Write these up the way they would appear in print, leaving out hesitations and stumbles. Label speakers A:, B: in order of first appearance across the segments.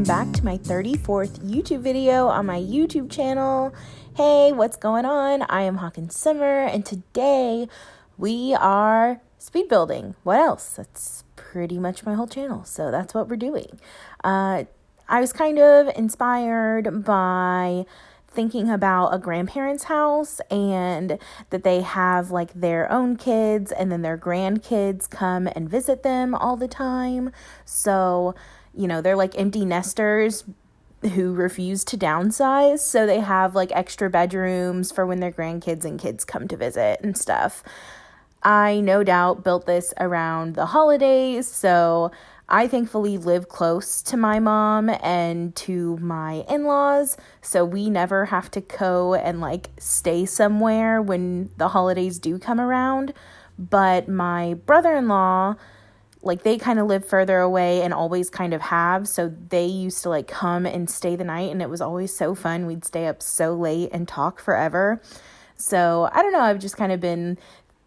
A: back to my 34th YouTube video on my YouTube channel. Hey, what's going on? I am Hawkinsimmer, and today we are speed building. What else? That's pretty much my whole channel, so that's what we're doing. I was kind of inspired by thinking about a grandparent's house and that they have like their own kids and then their grandkids come and visit them all the time. So, they're like empty nesters who refuse to downsize. So they have like extra bedrooms for when their grandkids and kids come to visit and stuff. I no doubt built this around the holidays, so I thankfully live close to my mom and to my in-laws, so we never have to go and like stay somewhere when the holidays do come around. But my brother-in-law, like they kind of live further away and always kind of have, so they used to like come and stay the night, and it was always so fun. We'd stay up so late and talk forever. So I don't know, I've just kind of been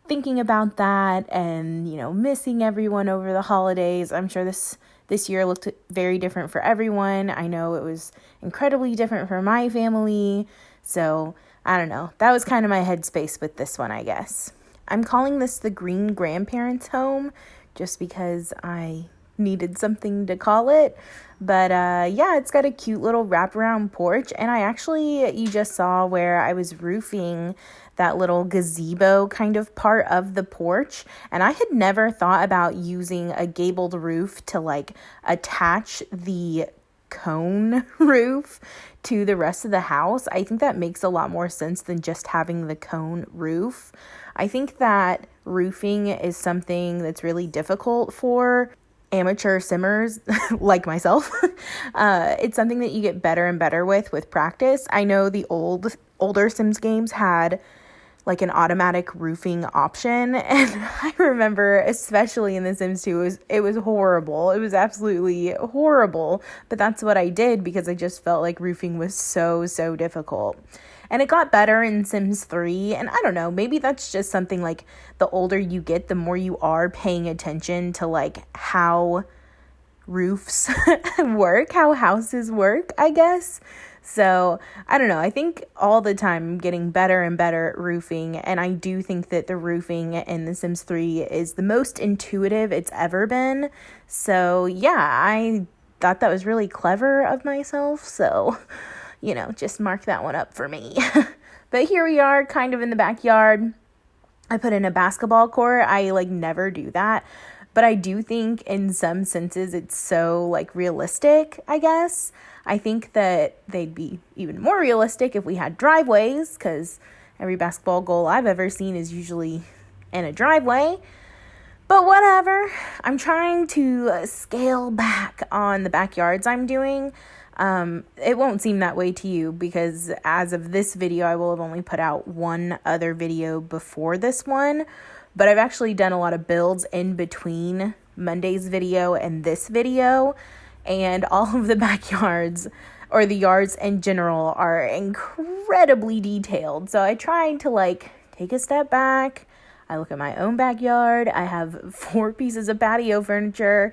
A: thinking about that and, missing everyone over the holidays. I'm sure this year looked very different for everyone. I know it was incredibly different for my family. So I don't know. That was kind of my headspace with this one, I guess. I'm calling this the Green Grandparents Home just because I needed something to call it. But it's got a cute little wraparound porch. And you just saw where I was roofing that little gazebo kind of part of the porch. And I had never thought about using a gabled roof to like attach the cone roof to the rest of the house. I think that makes a lot more sense than just having the cone roof. I think that roofing is something that's really difficult for amateur simmers like myself. It's something that you get better and better with practice. I know the older Sims games had like an automatic roofing option, and I remember especially in The Sims 2 it was horrible. It was absolutely horrible, but that's what I did because I just felt like roofing was so difficult. And it got better in Sims 3, and I don't know, maybe that's just something like the older you get, the more you are paying attention to like how roofs work, how houses work, I guess. So I don't know, I think all the time I'm getting better and better at roofing, and I do think that the roofing in The Sims 3 is the most intuitive it's ever been. So yeah, I thought that was really clever of myself, so just mark that one up for me. But here we are, kind of in the backyard. I put in a basketball court. I never do that, but I do think in some senses it's so realistic, I guess. I think that they'd be even more realistic if we had driveways, because every basketball goal I've ever seen is usually in a driveway. But whatever. I'm trying to scale back on the backyards I'm doing. It won't seem that way to you because as of this video, I will have only put out one other video before this one, but I've actually done a lot of builds in between Monday's video and this video, and all of the backyards or the yards in general are incredibly detailed. So I tried to take a step back. I look at my own backyard. I have 4 pieces of patio furniture,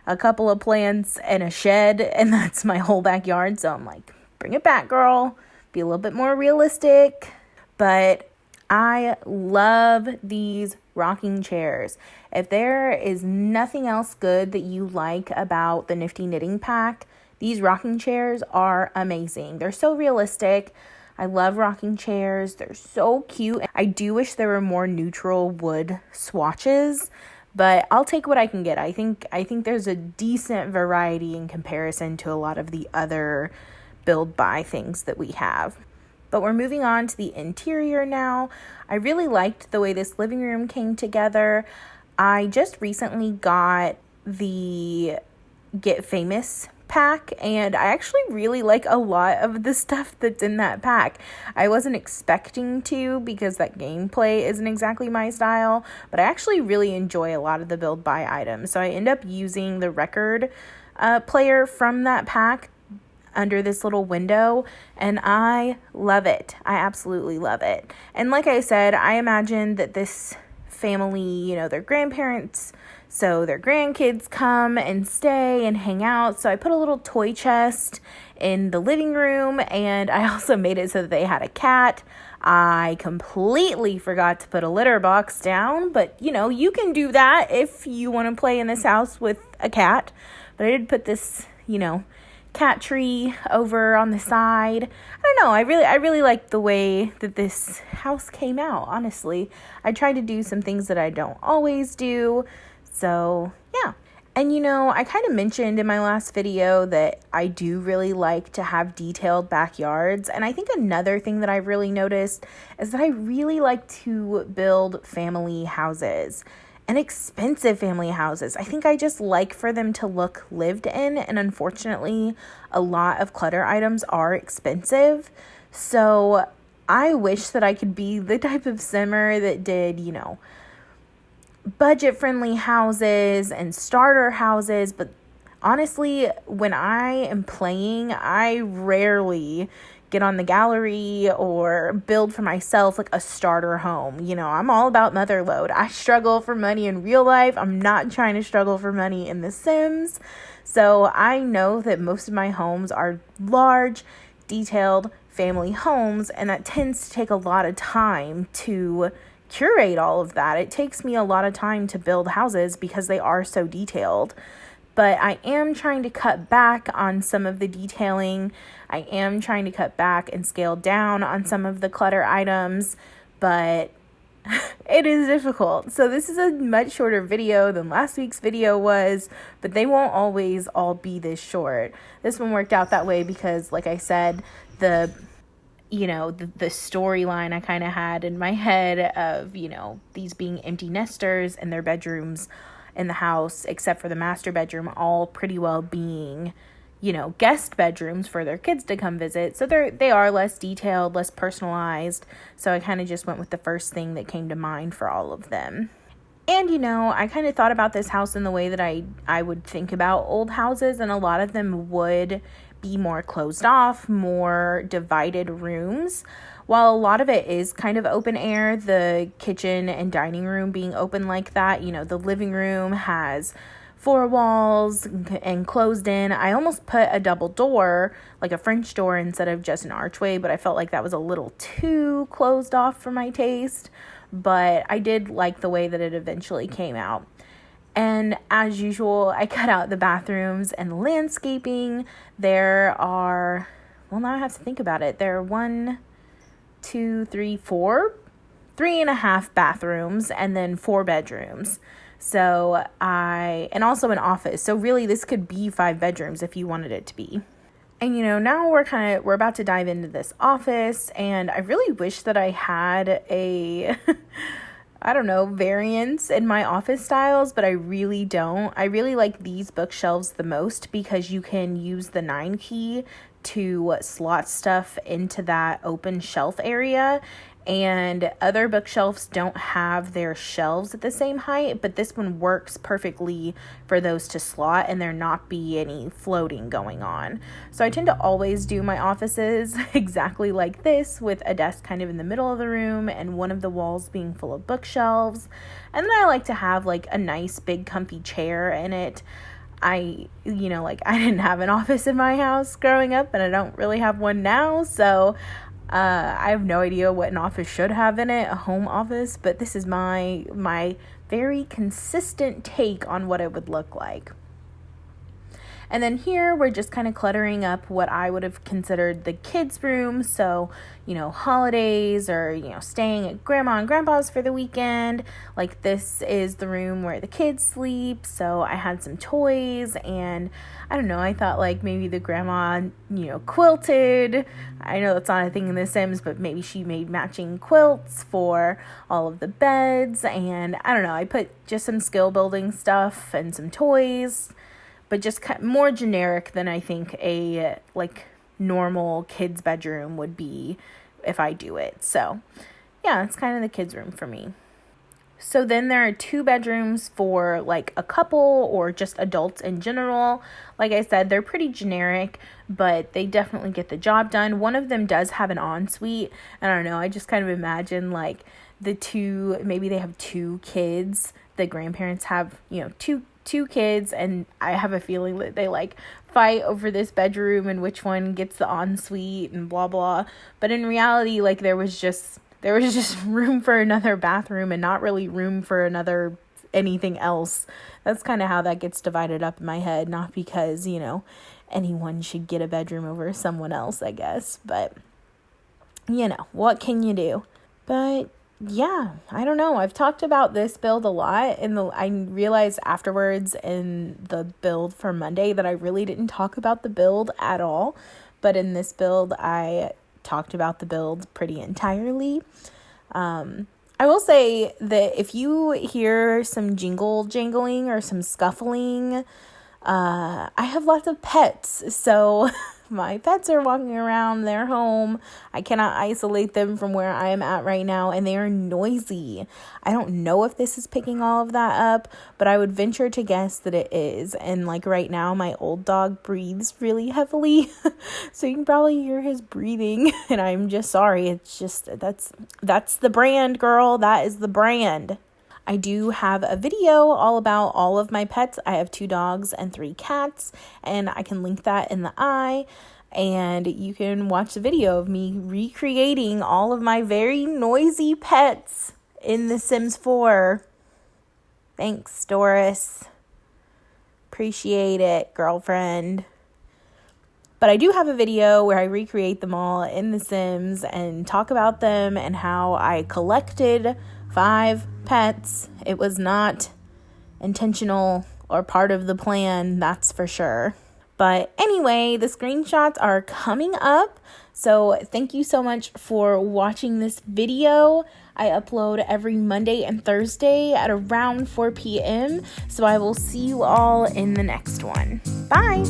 A: a couple of plants, and a shed, and that's my whole backyard. So I'm like, bring it back, girl. Be a little bit more realistic. But I love these rocking chairs. If there is nothing else good that you like about the Nifty Knitting Pack, these rocking chairs are amazing. They're so realistic. I love rocking chairs. They're so cute. I do wish there were more neutral wood swatches, but I'll take what I can get. I think there's a decent variety in comparison to a lot of the other build buy things that we have. But we're moving on to the interior now. I really liked the way this living room came together. I just recently got the Get Famous pack, and I actually really like a lot of the stuff that's in that pack. I wasn't expecting to because that gameplay isn't exactly my style, but I actually really enjoy a lot of the build buy items. So I end up using the record player from that pack under this little window, and I love it. I absolutely love it. And like I said, I imagine that this family, their grandparents, so their grandkids come and stay and hang out. So I put a little toy chest in the living room, and I also made it so that they had a cat. I completely forgot to put a litter box down, but you can do that if you want to play in this house with a cat. But I did put this, cat tree over on the side. I don't know. I really like the way that this house came out, honestly. I tried to do some things that I don't always do. So, yeah. And I kind of mentioned in my last video that I do really like to have detailed backyards. And I think another thing that I've really noticed is that I really like to build family houses. And expensive family houses. I think I just like for them to look lived in, and unfortunately, a lot of clutter items are expensive. So I wish that I could be the type of simmer that did, budget-friendly houses and starter houses. But honestly, when I am playing, I rarely get on the gallery or build for myself like a starter home. I'm all about mother load. I struggle for money in real life. I'm not trying to struggle for money in The Sims. So I know that most of my homes are large, detailed family homes, and that tends to take a lot of time to curate all of that. It takes me a lot of time to build houses because they are so detailed. But I am trying to cut back on some of the detailing. I am trying to cut back and scale down on some of the clutter items, but it is difficult. So this is a much shorter video than last week's video was, but they won't always all be this short. This one worked out that way because, like I said, the storyline I kind of had in my head of, these being empty nesters and their bedrooms in the house, except for the master bedroom, all pretty well being, guest bedrooms for their kids to come visit. So they are less detailed, less personalized. So I kind of just went with the first thing that came to mind for all of them. And, I kind of thought about this house in the way that I would think about old houses, and a lot of them would be more closed off, more divided rooms. While a lot of it is kind of open air, the kitchen and dining room being open like that, the living room has 4 walls and closed in. I almost put a double door, like a French door, instead of just an archway, but I felt like that was a little too closed off for my taste. But I did like the way that it eventually came out. And as usual, I cut out the bathrooms and landscaping. There are, well, now I have to think about it. There are 1, 2, 3, 4, 3.5 bathrooms, and then 4 bedrooms. So and also an office. So really this could be 5 bedrooms if you wanted it to be. And now we're about to dive into this office, and I really wish that I had a variance in my office styles, but I really don't. I really like these bookshelves the most because you can use the 9 key to slot stuff into that open shelf area. And other bookshelves don't have their shelves at the same height, but this one works perfectly for those to slot and there not be any floating going on. So I tend to always do my offices exactly like this, with a desk kind of in the middle of the room and one of the walls being full of bookshelves. And then I like to have like a nice big comfy chair in it. I didn't have an office in my house growing up, and I don't really have one now, so I have no idea what an office should have in it, a home office, but this is my very consistent take on what it would look like. And then here we're just kind of cluttering up what I would have considered the kids' room. So, holidays or, staying at grandma and grandpa's for the weekend. Like, this is the room where the kids sleep. So I had some toys, and I don't know, I thought like maybe the grandma, quilted. I know that's not a thing in The Sims, but maybe she made matching quilts for all of the beds. And I don't know, I put just some skill building stuff and some toys, but just more generic than I think a normal kid's bedroom would be if I do it. So yeah, it's kind of the kids' room for me. So then there are 2 bedrooms for like a couple or just adults in general. Like I said, they're pretty generic, but they definitely get the job done. One of them does have an ensuite. I don't know, I just kind of imagine like the two, maybe they have 2 kids. The grandparents have, two kids, and I have a feeling that they like fight over this bedroom and which one gets the ensuite and blah blah. But in reality, like there was just room for another bathroom and not really room for another anything else. That's kind of how that gets divided up in my head. Not because, anyone should get a bedroom over someone else, I guess. But, what can you do? But, yeah, I don't know. I've talked about this build a lot. I realized afterwards in the build for Monday that I really didn't talk about the build at all. But in this build, I talked about the build pretty entirely. I will say that if you hear some jangling or some scuffling, I have lots of pets, so my pets are walking around their home. I cannot isolate them from where I am at right now, and they are noisy. I don't know if this is picking all of that up, but I would venture to guess that it is. And like right now, my old dog breathes really heavily, so you can probably hear his breathing, and I'm just sorry. It's just, that's the brand, girl. That is the brand. I do have a video all about all of my pets. I have 2 dogs and 3 cats, and I can link that in the eye, and you can watch the video of me recreating all of my very noisy pets in The Sims 4. Thanks, Doris. Appreciate it, girlfriend. But I do have a video where I recreate them all in The Sims and talk about them and how I collected 5 pets. It was not intentional or part of the plan, that's for sure. But anyway, the screenshots are coming up. So thank you so much for watching this video. I upload every Monday and Thursday at around 4 p.m. So I will see you all in the next one. Bye.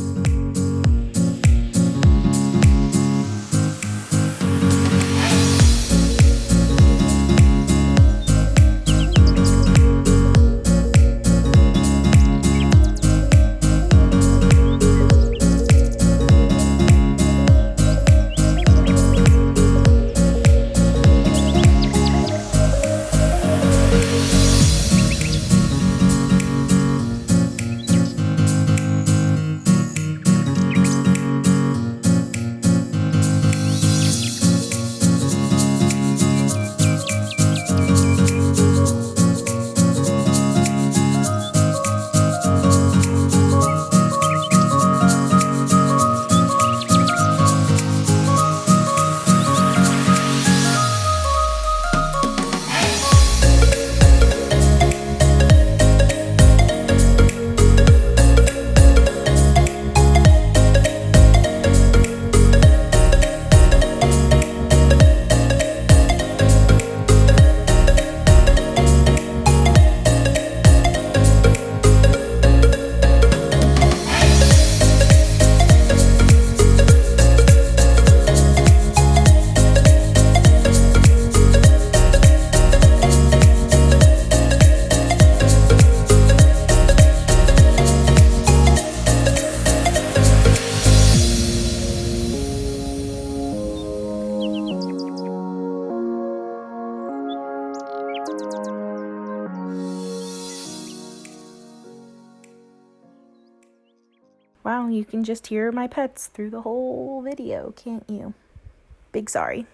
A: Wow, you can just hear my pets through the whole video, can't you? Big sorry.